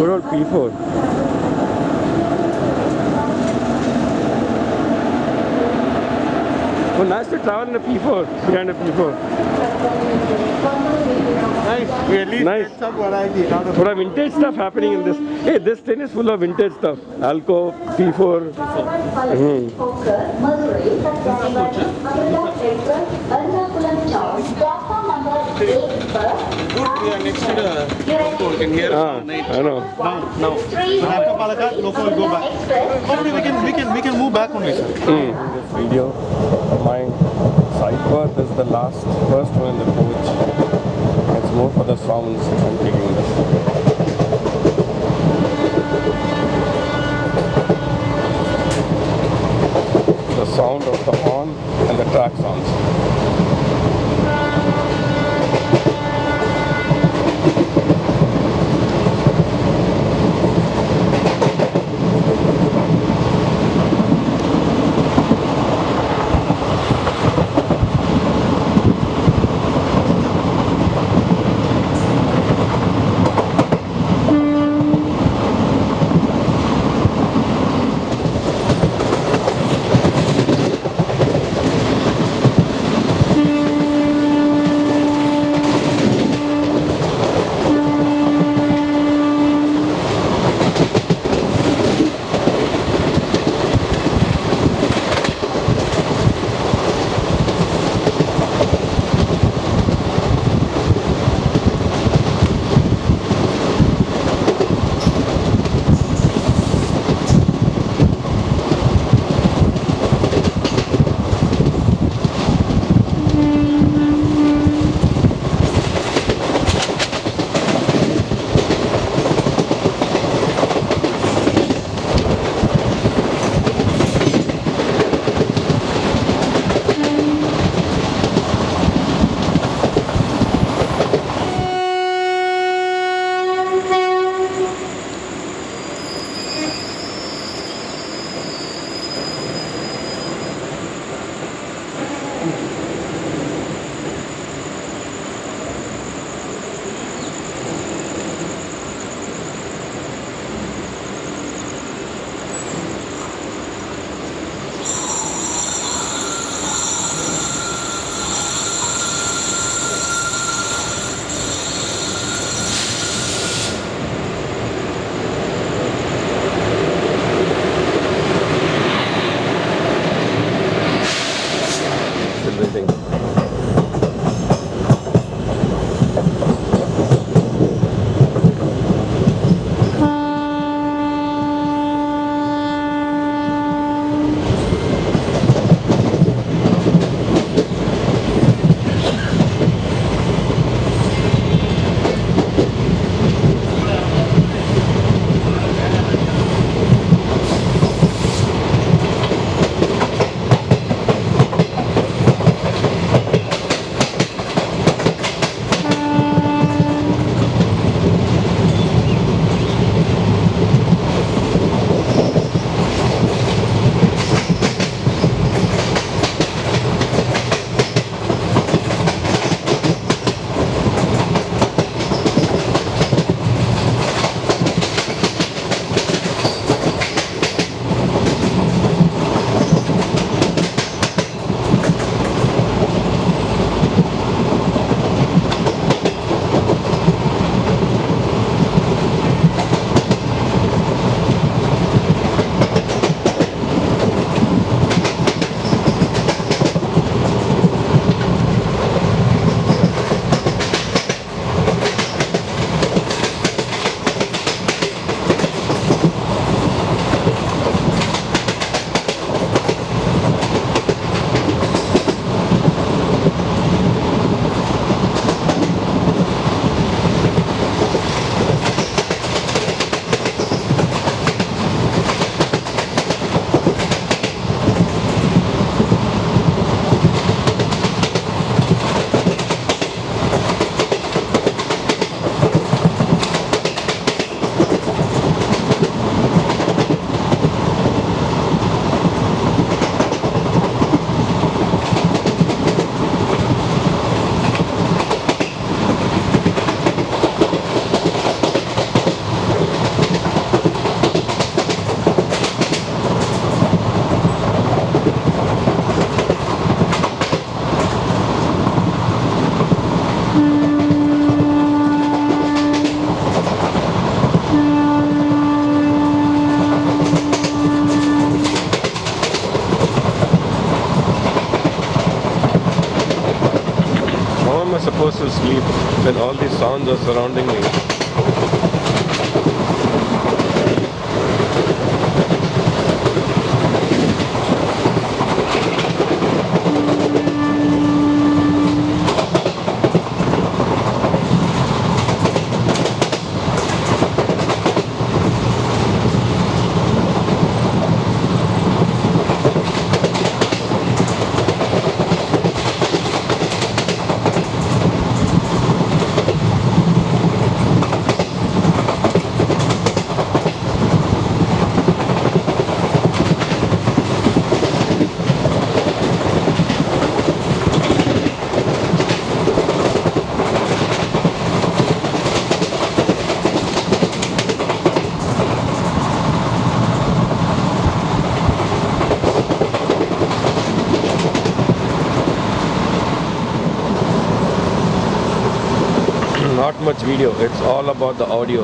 Good old P4. Oh, nice to travel in a P4, behind a P4. Nice. We at least Nice. get some variety. Not a What a vintage stuff happening in this. Hey, this train is full of vintage stuff. Alco, P4. Ernakulam Town, platform number 8 first. good. We are next to the loco. You can hear it all night. I know. Now. After Palakkad, loco will go back. Hopefully we can move back only, sir. This video, my side berth is the first one in the coach. It's more for the sounds I'm taking this. The sound of the horn and the track sounds. to sleep when all these sounds are surrounding me. Not much video, it's all about the audio.